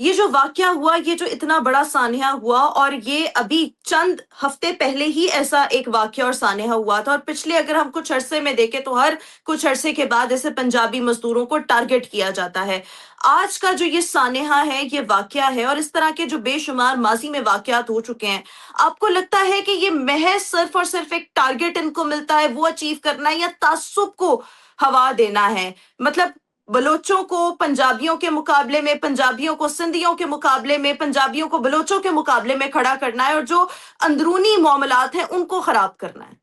یہ جو واقعہ ہوا، یہ جو اتنا بڑا سانحہ ہوا، اور یہ ابھی چند ہفتے پہلے ہی ایسا ایک واقعہ اور سانحہ ہوا تھا، اور پچھلے اگر ہم کچھ عرصے میں دیکھیں تو ہر کچھ عرصے کے بعد ایسے پنجابی مزدوروں کو ٹارگٹ کیا جاتا ہے۔ آج کا جو یہ سانحہ ہے، یہ واقعہ ہے، اور اس طرح کے جو بے شمار ماضی میں واقعات ہو چکے ہیں، آپ کو لگتا ہے کہ یہ محض صرف اور صرف ایک ٹارگٹ ان کو ملتا ہے وہ اچیو کرنا ہے، یا تعصب کو ہوا دینا ہے؟ مطلب بلوچوں کو پنجابیوں کے مقابلے میں، پنجابیوں کو سندھیوں کے مقابلے میں، پنجابیوں کو بلوچوں کے مقابلے میں کھڑا کرنا ہے، اور جو اندرونی معاملات ہیں ان کو خراب کرنا ہے۔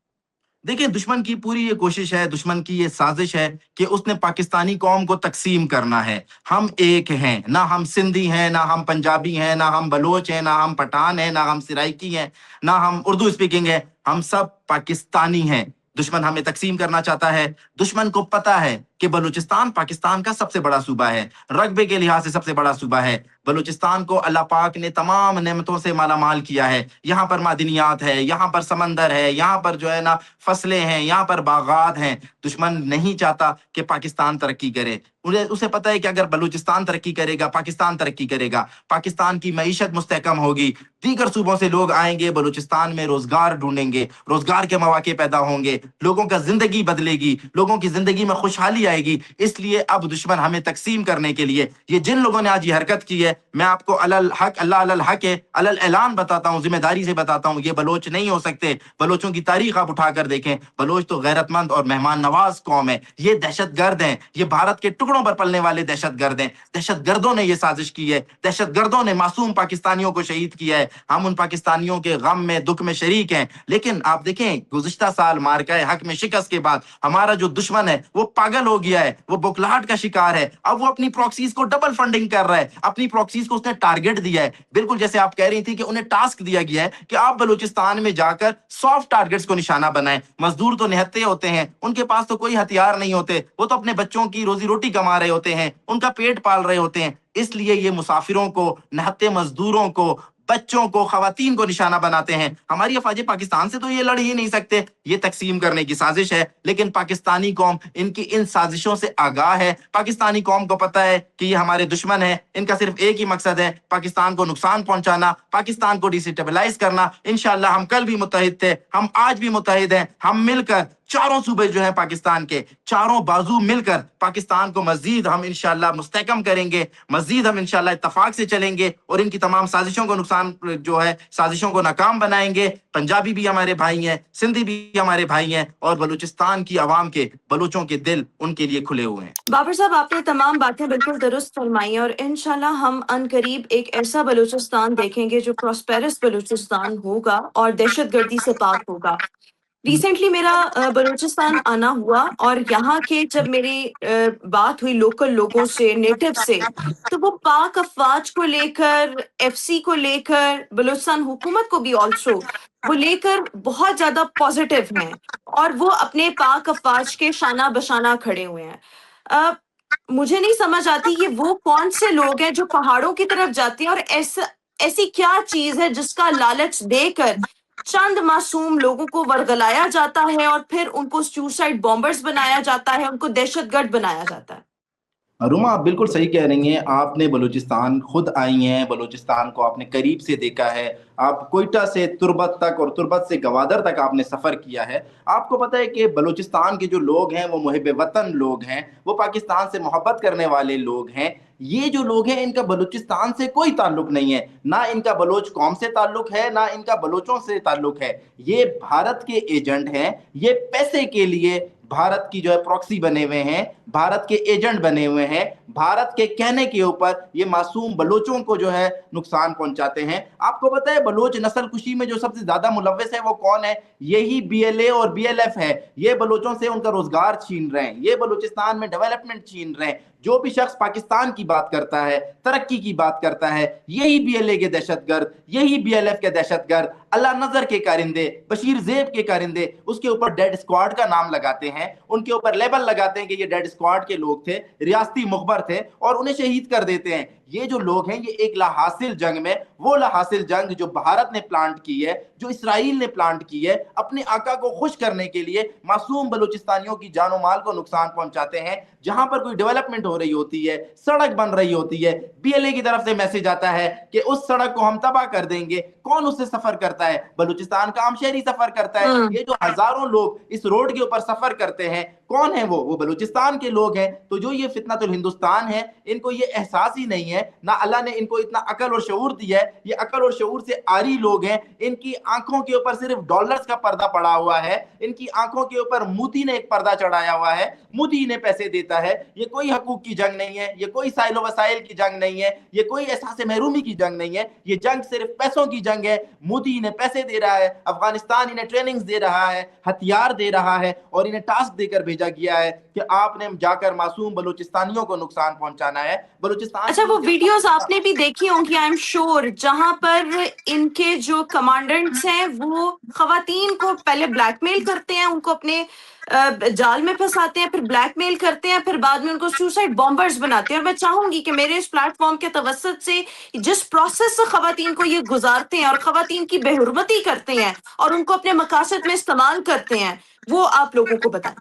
دیکھیں، دشمن کی پوری یہ کوشش ہے، دشمن کی یہ سازش ہے کہ اس نے پاکستانی قوم کو تقسیم کرنا ہے۔ ہم ایک ہیں، نہ ہم سندھی ہیں، نہ ہم پنجابی ہیں، نہ ہم بلوچ ہیں، نہ ہم پٹھان ہیں، نہ ہم سرائکی ہیں، نہ ہم اردو اسپیکنگ ہیں، ہم سب پاکستانی ہیں۔ دشمن ہمیں تقسیم کرنا چاہتا ہے۔ دشمن کو پتا ہے کہ بلوچستان پاکستان کا سب سے بڑا صوبہ ہے، رقبے کے لحاظ سے سب سے بڑا صوبہ ہے۔ بلوچستان کو اللہ پاک نے تمام نعمتوں سے مالا مال کیا ہے۔ یہاں پر معدنیات ہے، یہاں پر سمندر ہے، یہاں پر جو ہے نا فصلیں ہیں، یہاں پر باغات ہیں۔ دشمن نہیں چاہتا کہ پاکستان ترقی کرے۔ اسے پتا ہے کہ اگر بلوچستان ترقی کرے گا، پاکستان ترقی کرے گا، پاکستان کی معیشت مستحکم ہوگی، دیگر صوبوں سے لوگ آئیں گے، بلوچستان میں روزگار ڈھونڈیں گے، روزگار کے مواقع پیدا ہوں گے، لوگوں کا زندگی بدلے گی، لوگوں کی زندگی میں خوشحالی آئے گی۔ اس لیے اب دشمن ہمیں تقسیم کرنے کے لیے، یہ جن لوگوں نے آج یہ حرکت کی ہے، میں آپ کو الحق، اللہ الحق ہے، اعلان بتاتا ہوں، ذمہ داری سے بتاتا ہوں، یہ بلوچ نہیں ہو سکتے۔ بلوچوں کی تاریخ آپ اٹھا کر دیکھیں، بلوچ تو غیرت مند اور مہمان نواز قوم ہے۔ یہ دہشت گرد ہیں، یہ بھارت کے ٹکڑوں پر پلنے والے دہشت گرد ہیں۔ دہشت گردوں نے یہ سازش کی ہے، دہشت گردوں نے معصوم پاکستانیوں کو شہید کیا ہے۔ ہم ان پاکستانیوں کے غم میں، دکھ میں شریک ہیں۔ لیکن آپ دیکھیں، گزشتہ سال مارکہ حق میں شکست کے بعد ہمارا جو دشمن ہے وہ پاگل ہو گیا ہے، وہ بکلاہٹ کا شکار ہے۔ اب وہ اپنی پراکسیز کو ڈبل فنڈنگ کر رہا ہے، اپنی پراکسیز کو اس نے ٹارگٹ دیا ہے، بالکل جیسے آپ کہہ رہی تھی کہ انہیں ٹاسک دیا گیا ہے کہ آپ بلوچستان میں جا کر سافٹ ٹارگٹس کو نشانہ بنائیں۔ مزدور تو نہتے ہوتے ہیں، ان کے پاس تو کوئی ہتھیار نہیں ہوتے، وہ تو اپنے بچوں کی روزی روٹی کما رہے ہوتے ہیں، ان کا پیٹ پال رہے ہوتے ہیں۔ اس لیے یہ مسافروں کو، نہتے مزدوروں کو، بچوں کو، خواتین کو نشانہ بناتے ہیں۔ ہماری افواج پاکستان سے تو یہ لڑ ہی نہیں سکتے، یہ تقسیم کرنے کی سازش ہے۔ لیکن پاکستانی قوم ان کی ان سازشوں سے آگاہ ہے۔ پاکستانی قوم کو پتہ ہے کہ یہ ہمارے دشمن ہیں، ان کا صرف ایک ہی مقصد ہے، پاکستان کو نقصان پہنچانا، پاکستان کو ڈیسٹیبلائز کرنا۔ انشاءاللہ ہم کل بھی متحد تھے، ہم آج بھی متحد ہیں۔ ہم مل کر چاروں صوبے جو ہیں پاکستان کے، چاروں بازو مل کر پاکستان کو مزید ہم انشاءاللہ مستحکم کریں گے، مزید ہم انشاءاللہ اتفاق سے چلیں گے، اور ان کی تمام سازشوں کو جو ہے سازشوں کو ناکام بنائیں گے۔ پنجابی بھی ہمارے بھائی ہیں، سندھی بھی ہمارے بھائی ہیں، اور بلوچستان کی عوام کے، بلوچوں کے دل ان کے لیے کھلے ہوئے ہیں۔ بابر صاحب، آپ نے تمام باتیں بالکل درست فرمائی، اور انشاءاللہ ہم ان قریب ایک ایسا بلوچستان دیکھیں گے جو پراسپیرس بلوچستان ہوگا اور دہشت گردی سے پاک ہوگا۔ ریسنٹلی میرا بلوچستان آنا ہوا، اور یہاں کے جب میری بات ہوئی لوکل لوگوں سے، نیٹو سے، تو وہ پاک افواج کو لے کر، ایف سی کو لے کر، بلوچستان حکومت کو بھی آلسو وہ لے کر بہت زیادہ پازیٹیو ہیں، اور وہ اپنے پاک افواج کے شانہ بشانہ کھڑے ہوئے ہیں۔ مجھے نہیں سمجھ آتی یہ وہ کون سے لوگ ہیں جو پہاڑوں کی طرف جاتے ہیں، اور ایسی کیا چیز ہے جس کا لالچ دے کر چند معصوم لوگوں کو ورگلایا جاتا ہے، اور پھر ان کو سوسائڈ بامبرز بنایا جاتا ہے، ان کو دہشت گرد بنایا جاتا ہے۔ روما، آپ بالکل صحیح کہہ رہی ہیں۔ آپ نے بلوچستان خود آئی ہیں، بلوچستان کو آپ نے قریب سے دیکھا ہے۔ آپ کوئٹہ سے تربت تک اور تربت سے گوادر تک آپ نے سفر کیا ہے۔ آپ کو پتہ ہے کہ بلوچستان کے جو لوگ ہیں وہ محب وطن لوگ ہیں، وہ پاکستان سے محبت کرنے والے لوگ ہیں۔ یہ جو لوگ ہیں ان کا بلوچستان سے کوئی تعلق نہیں ہے، نہ ان کا بلوچ قوم سے تعلق ہے، نہ ان کا بلوچوں سے تعلق ہے۔ یہ بھارت کے ایجنٹ ہیں، یہ پیسے کے لیے بھارت کی جو ہے پراکسی بنے ہوئے ہیں، بھارت کے ایجنٹ بنے ہوئے ہیں۔ بھارت کے کہنے کے اوپر یہ معصوم بلوچوں کو جو ہے نقصان پہنچاتے ہیں۔ آپ کو پتہ ہے بلوچ نسل کشی میں جو سب سے زیادہ ملوث ہے وہ کون ہے؟ یہی بی ایل اے اور بی ایل ایف ہے۔ یہ بلوچوں سے ان کا روزگار چھین رہے ہیں، یہ بلوچستان میں ڈیولپمنٹ چھین رہے ہیں۔ جو بھی شخص پاکستان کی بات کرتا ہے، ترقی کی بات کرتا ہے، یہی بی ایل اے کے دہشت گرد، یہی بی ایل ایف کے دہشت گرد، اللہ نظر کے کارندے، بشیر زیب کے کارندے اس کے اوپر ڈیڈ اسکواڈ کا نام لگاتے ہیں، ان کے اوپر لیبل لگاتے ہیں کہ یہ ڈیڈ اسکواڈ کے لوگ تھے، ریاستی مخبر تھے، اور انہیں شہید کر دیتے ہیں۔ یہ جو لوگ ہیں یہ ایک لا حاصل جنگ میں، وہ لا حاصل جنگ جو بھارت نے پلانٹ کی ہے، جو اسرائیل نے پلانٹ کی ہے، اپنے آقا کو خوش کرنے کے لیے معصوم بلوچستانیوں کی جان و مال کو نقصان پہنچاتے ہیں. جہاں پر کوئی ڈیولپمنٹ ہو رہی ہوتی ہے، سڑک بن رہی ہوتی ہے، بی ایل اے کی طرف سے میسج آتا ہے کہ اس سڑک کو ہم تباہ کر دیں گے. کون اس سے سفر کرتا ہے؟ بلوچستان کا عام شہری سفر کرتا ہے. یہ جو ہزاروں لوگ اس روڈ کے اوپر سفر کرتے ہیں، کون ہیں وہ بلوچستان کے لوگ ہیں. تو جو یہ فتنۃ الہندوستان ہے، ان کو یہ احساس ہی نہیں ہے، نہ اللہ نے ان کو اتنا عقل اور شعور دیا ہے. یہ عقل اور شعور سے عاری لوگ ہیں. ان کی آنکھوں کے اوپر صرف ڈالرز کا پردہ پڑا ہوا ہے. ان کی آنکھوں کے اوپر مودی نے ایک پردہ چڑھایا ہوا ہے، مودی انہیں پیسے دیتا ہے. یہ کوئی حقوق کی جنگ نہیں ہے، یہ کوئی سائل و وسائل کی جنگ نہیں ہے، یہ کوئی احساس محرومی کی جنگ نہیں ہے. یہ جنگ صرف پیسوں کی جنگ ہے. مودی انہیں پیسے دے رہا ہے، افغانستان انہیں ٹریننگز دے رہا ہے، ہتھیار دے رہا ہے، اور انہیں ٹاسک دے کر بھیجا گیا ہے کہ آپ نے جا کر معصوم بلوچستانیوں کو نقصان پہنچانا ہے. بلوچستان اچھا، کے وہ لوگ ویڈیوز آپ نے بھی دیکھی ہوں گی آئی ایم شیور، جہاں پر ان کے جو کمانڈنٹس ہیں وہ خواتین کو پہلے بلیک میل کرتے ہیں، ان کو اپنے جال میں پھنساتے ہیں، پھر بلیک میل کرتے ہیں، پھر بعد میں ان کو سوسائڈ بامبرز بناتے ہیں. اور میں چاہوں گی کہ میرے اس پلیٹ فارم کے توسط سے جس پروسیس سے خواتین کو یہ گزارتے ہیں اور خواتین کی بے حرمتی کرتے ہیں اور ان کو اپنے مقاصد میں استعمال کرتے ہیں، وہ آپ لوگوں کو بتائیں.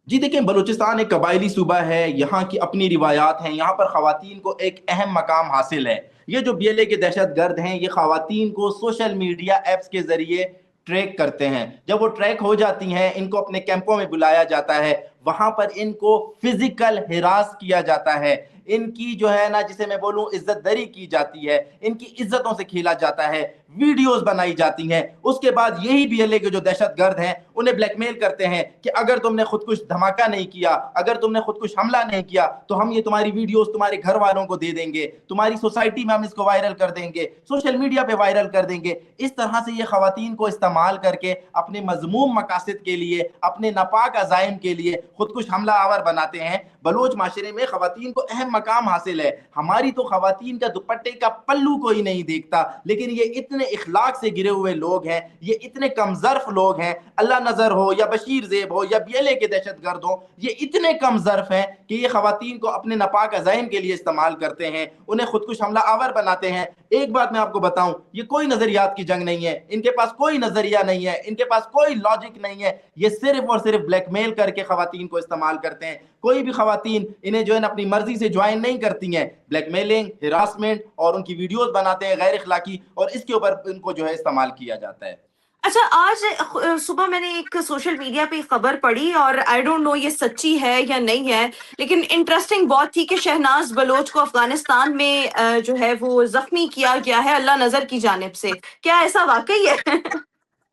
جی دیکھیں، بلوچستان ایک قبائلی صوبہ ہے، یہاں کی اپنی روایات ہیں، یہاں پر خواتین کو ایک اہم مقام حاصل ہے. یہ جو بی ایل اے کے دہشت گرد ہیں، یہ خواتین کو سوشل میڈیا ایپس کے ذریعے ٹریک کرتے ہیں. جب وہ ٹریک ہو جاتی ہیں، ان کو اپنے کیمپوں میں بلایا جاتا ہے، وہاں پر ان کو فزیکل ہراس کیا جاتا ہے. ان کی جو ہے نا، جسے میں بولوں عزت دری کی جاتی ہے، ان کی عزتوں سے کھیلا جاتا ہے، ویڈیوز بنائی جاتی ہیں. اس کے بعد یہی بی ایل اے کے جو دہشت گرد ہیں انہیں بلیک میل کرتے ہیں کہ اگر تم نے خودکش دھماکہ نہیں کیا، اگر تم نے خودکش حملہ نہیں کیا تو ہم یہ تمہاری ویڈیوز تمہارے گھر والوں کو دے دیں گے، تمہاری سوسائٹی میں ہم اس کو وائرل کر دیں گے، سوشل میڈیا پہ وائرل کر دیں گے. اس طرح سے یہ خواتین کو استعمال کر کے اپنے مذموم مقاصد کے لیے، اپنے ناپاک عزائم کے لیے خودکش حملہ آور بناتے ہیں. بلوچ معاشرے میں خواتین کو اہم مقام حاصل ہے. ہماری تو خواتین کا دوپٹے کا پلو کوئی نہیں دیکھتا، لیکن یہ اتنے اخلاق سے گرے ہوئے لوگ ہیں، یہ اتنے کم ظرف لوگ ہیں، اللہ نظر ہو یا بشیر زیب ہو یا بی ایل اے کے دہشت گرد ہوں، یہ اتنے کم ظرف ہیں کہ یہ خواتین کو اپنے ناپاک عزائم کے لیے استعمال کرتے ہیں، انہیں خودکش حملہ آور بناتے ہیں. ایک بات میں آپ کو بتاؤں، یہ کوئی نظریات کی جنگ نہیں ہے، ان کے پاس کوئی نظریہ نہیں ہے، ان کے پاس کوئی لاجک نہیں ہے. یہ صرف اور صرف بلیک میل کر کے خواتین کو استعمال کرتے ہیں. کوئی بھی خواتین انہیں جو ہے نا اپنی مرضی سے جوائن نہیں کرتی ہیں. بلیک میلنگ، ہراسمنٹ اور ان کی ویڈیوز بناتے ہیں غیر اخلاقی، اور اس کے اوپر ان کو جو ہے استعمال کیا جاتا ہے. اچھا، آج صبح میں نے ایک سوشل میڈیا پہ خبر پڑھی، اور آئی ڈونٹ نو یہ سچی ہے یا نہیں ہے، لیکن انٹرسٹنگ بہت تھی کہ شہناز بلوچ کو افغانستان میں جو ہے وہ زخمی کیا گیا ہے اللہ نظر کی جانب سے. کیا ایسا واقعی ہے؟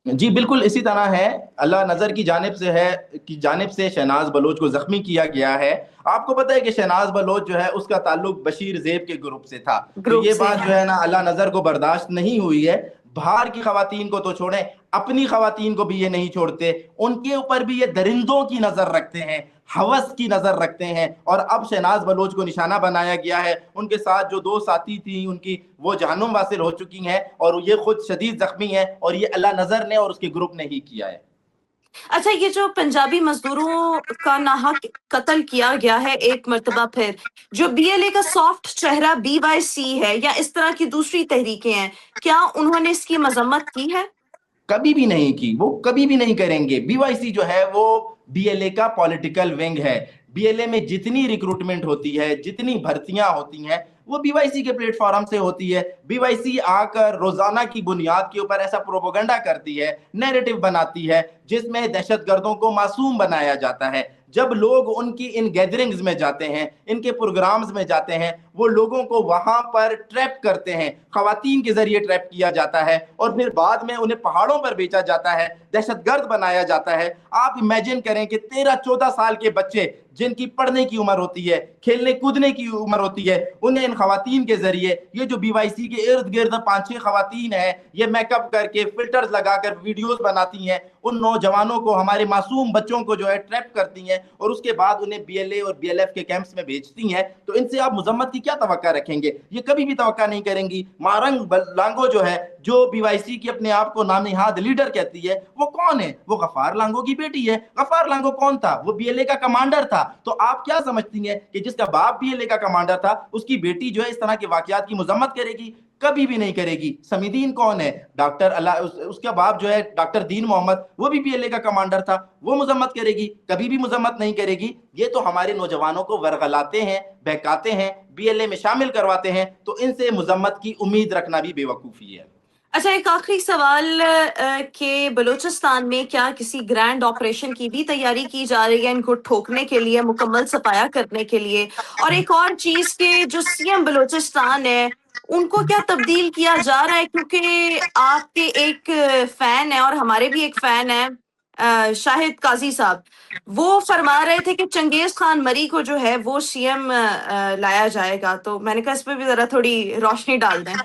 جی بالکل اسی طرح ہے، اللہ نظر کی جانب سے ہے، کی جانب سے شہناز بلوچ کو زخمی کیا گیا ہے. آپ کو پتہ ہے کہ شہناز بلوچ جو ہے اس کا تعلق بشیر زیب کے گروپ سے تھا. تو گروپ یہ سے بات جو ہے نا اللہ نظر کو برداشت نہیں ہوئی ہے. باہر کی خواتین کو تو چھوڑیں، اپنی خواتین کو بھی یہ نہیں چھوڑتے. ان کے اوپر بھی یہ درندوں کی نظر رکھتے ہیں، ہوس کی نظر رکھتے ہیں. اور اب شہناز بلوچ کو نشانہ بنایا گیا ہے. ان کے ساتھ جو دو ساتھی تھیں ان کی وہ جہنم واصل ہو چکی ہیں، اور یہ خود شدید زخمی ہیں، اور یہ اللہ نظر نے اور اس کے گروپ نے ہی کیا ہے. اچھا، یہ جو پنجابی مزدوروں کا ناحق قتل کیا گیا ہے ایک مرتبہ پھر، جو بی ایل اے کا سافٹ چہرہ بی وائی سی ہے یا اس طرح کی دوسری تحریکیں ہیں، کیا انہوں نے اس کی مذمت کی ہے؟ کبھی بھی نہیں کی، وہ کبھی بھی نہیں کریں گے. بی وائی سی جو ہے وہ بی ایل اے کا پولیٹیکل ونگ ہے. بی ایل اے میں جتنی ریکروٹمنٹ ہوتی ہے، جتنی بھرتیاں ہوتی ہیں، وہ بی وائی سی کے پلیٹ فارم سے ہوتی ہے. بی وائی سی آ کر روزانہ کی بنیاد کے اوپر ایسا پروپیگنڈا کرتی ہے، نیریٹو بناتی ہے، جس میں دہشت گردوں کو معصوم بنایا جاتا ہے. جب لوگ ان کی ان گیدرنگز میں جاتے ہیں، ان کے پروگرامز میں جاتے ہیں، وہ لوگوں کو وہاں پر ٹریپ کرتے ہیں، خواتین کے ذریعے ٹریپ کیا جاتا ہے، اور پھر بعد میں انہیں پہاڑوں پر بیچا جاتا ہے، دہشت گرد بنایا جاتا ہے. آپ امیجن کریں کہ 13-14 سال کے بچے جن کی پڑھنے کی عمر ہوتی ہے، کھیلنے کودنے کی عمر ہوتی ہے، انہیں ان خواتین کے ذریعے، یہ جو بی وائی سی کے ارد گرد 5-6 خواتین ہیں، یہ میک اپ کر کے فلٹرز لگا کر ویڈیوز بناتی ہیں، ان نوجوانوں کو، ہمارے معصوم بچوں کو جو ہے ٹریپ کرتی ہیں، اور اس کے بعد انہیں بی ایل اے اور بی ایل ایف کے کیمپس میں بھیجتی ہیں. تو ان سے آپ مذمت کی کیا توقع رکھیں گے؟ یہ کبھی بھی توقع نہیں کریں گی. مارنگ لانگو جو ہے، جو بی وائی سی کی اپنے آپ کو نام نہاد لیڈر کہتی ہے، وہ کون ہے؟ وہ غفار لانگو کی بیٹی ہے. غفار لانگو کون تھا؟ وہ بی ایل اے کا کمانڈر تھا. تھا. تو آپ کیا سمجھتی ہیں کہ جس کا باپ بھی BLA کا کمانڈر تھا اس کی بیٹی جو ہے اس طرح کے واقعات کی مذمت کرے گی؟ کبھی بھی نہیں کرے گی. سمیدین کون ہے؟ ڈاکٹر اس کا باپ جو ہے ڈاکٹر دین محمد، وہ بھی BLA کا کمانڈر تھا، وہ مذمت کرے گی؟ کبھی بھی مذمت نہیں کرے گی. یہ تو ہمارے نوجوانوں کو ورغلاتے ہیں، بہکاتے ہیں، BLA میں شامل کرواتے ہیں، تو ان سے مذمت کی امید رکھنا بھی بے وقوفی ہے. اچھا، ایک آخری سوال کہ بلوچستان میں کیا کسی گرینڈ آپریشن کی بھی تیاری کی جا رہی ہے ان کو ٹھوکنے کے لیے، مکمل صفایا کرنے کے لیے؟ اور ایک اور چیز کہ جو CM بلوچستان ہے ان کو کیا تبدیل کیا جا رہا ہے؟ کیونکہ آپ کے ایک فین ہے اور ہمارے بھی ایک فین ہے شاہد قاضی صاحب، وہ فرما رہے تھے کہ چنگیز خان مری کو جو ہے وہ CM لایا جائے گا. تو میں نے کہا اس پہ بھی ذرا تھوڑی روشنی ڈال دیں.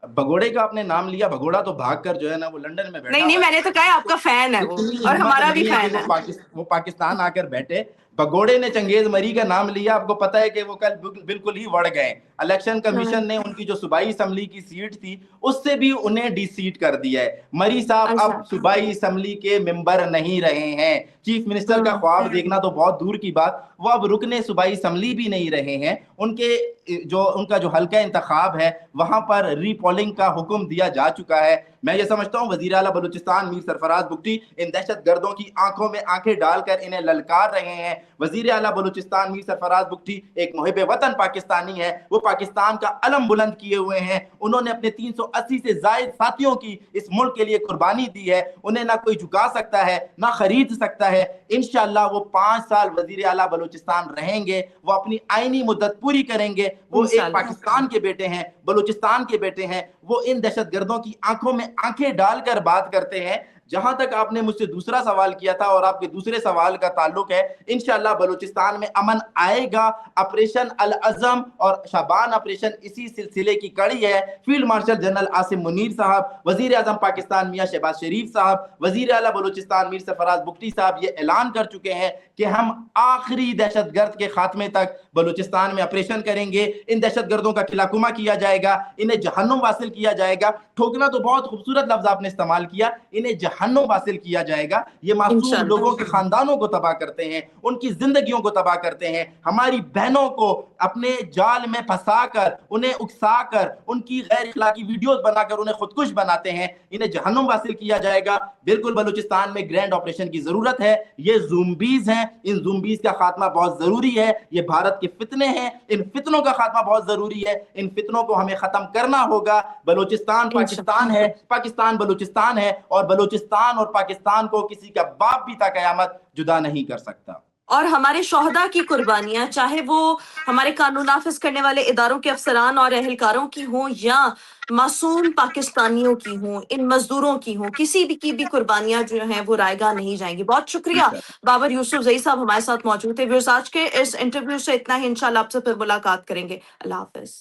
بھگوڑے کا آپ نے نام لیا، بھگوڑا تو بھاگ کر جو ہے نا وہ لنڈن میں بیٹھا نہیں، ہوا میں نے تو کہا ہے آپ کا فین ہے وہ، اتنی اور ہمت ہمارا بھی نہیں ہے فین کہ ہے. وہ پاکستان آ کر بیٹھے. بھگوڑے نے چنگیز مری کا نام لیا، آپ کو پتا ہے کہ وہ کل بالکل ہی وڑ گئے. الیکشن کمیشن نے ان کی جو صوبائی اسمبلی کی سیٹ تھی اس سے بھی انہیں ڈی سیٹ کر دیا ہے. مری صاحب اب اچھا. صوبائی اسمبلی کے ممبر نہیں رہے ہیں. چیف منسٹر کا ہاں. خواب دیکھنا تو بہت دور کی بات، وہ اب رکن صوبائی اسمبلی بھی نہیں رہے ہیں. ان کا جو حلقہ انتخاب ہے وہاں پر ری پولنگ کا حکم دیا جا چکا ہے. میں یہ سمجھتا ہوں وزیر اعلیٰ بلوچستان میر سرفراز بگٹی ان دہشت گردوں کی آنکھوں میں آنکھیں ڈال کر انہیں للکار رہے ہیں. وزیر اعلیٰ بلوچستان میر سرفراز بگٹی ایک محب وطن پاکستانی ہے، وہ پاکستان کا علم بلند کیے ہوئے ہیں. انہوں نے اپنے 380 سے زائد ساتھیوں کی اس ملک کے لیے قربانی دی ہے. انہیں نہ کوئی جھکا سکتا ہے نہ خرید سکتا ہے. انشاءاللہ وہ 5 سال وزیر اعلیٰ بلوچستان رہیں گے، وہ اپنی آئینی مدت پوری کریں گے. وہ ایک انشاءاللہ. پاکستان کے بیٹے ہیں، بلوچستان کے بیٹے ہیں. وہ ان دہشت گردوں کی آنکھوں میں آنکھیں ڈال کر بات کرتے ہیں. جہاں تک آپ نے مجھ سے دوسرا سوال کیا تھا اور آپ کے دوسرے سوال کا تعلق ہے، انشاءاللہ بلوچستان میں امن آئے گا. آپریشن العزم اور شعبان آپریشن اسی سلسلے کی کڑی ہے. Field marshal general Asim Munir صاحب، وزیر اعظم پاکستان میاں شہباز شریف صاحب، وزیر اعلیٰ بلوچستان میر سرفراز بگٹی صاحب یہ اعلان کر چکے ہیں کہ ہم آخری دہشت گرد کے خاتمے تک بلوچستان میں آپریشن کریں گے. ان دہشت گردوں کا قلعہ کما کیا جائے گا، انہیں جہنم واصل کیا جائے گا. ٹھوکنا تو بہت خوبصورت لفظ آپ نے استعمال کیا، انہیں جہنم واصل کیا جائے گا. یہ معصوم انشاءاللہ. لوگوں کے خاندانوں کو تباہ کرتے ہیں، ان کی زندگیوں کو تباہ کرتے ہیں. ہماری بہنوں کو اپنے جال میں پھنسا کر، انہیں اکسا کر، ان کی غیر اخلاقی ویڈیوز بنا کر انہیں خودکش بناتے ہیں. انہیں جہنم واصل کیا جائے گا. بالکل بلوچستان میں گرینڈ آپریشن کی ضرورت ہے. یہ زومبیز ہیں، ان زومبیز کا خاتمہ بہت ضروری ہے. یہ بھارت کے فتنے ہیں، ان فتنوں کا خاتمہ بہت ضروری ہے. ان فتنوں کو ہمیں ختم کرنا ہوگا. بلوچستان پاکستان ہے، پاکستان بلوچستان ہے، اور بلوچستان اور پاکستان کو کسی کا باپ بھی تا قیامت جدا نہیں کر سکتا. اور ہمارے شہداء کی قربانیاں، چاہے وہ ہمارے قانون نافذ کرنے والے اداروں کے افسران اور اہلکاروں کی ہوں یا معصوم پاکستانیوں کی ہوں، ان مزدوروں کی ہوں، کسی بھی کی بھی قربانیاں جو ہیں وہ رائے گاہ نہیں جائیں گی. بہت شکریہ بابر یوسف زئی صاحب ہمارے ساتھ موجود تھے. ویورز آج کے اس انٹرویو سے اتنا ہی، انشاءاللہ آپ سے پھر ملاقات کریں گے. اللہ حافظ.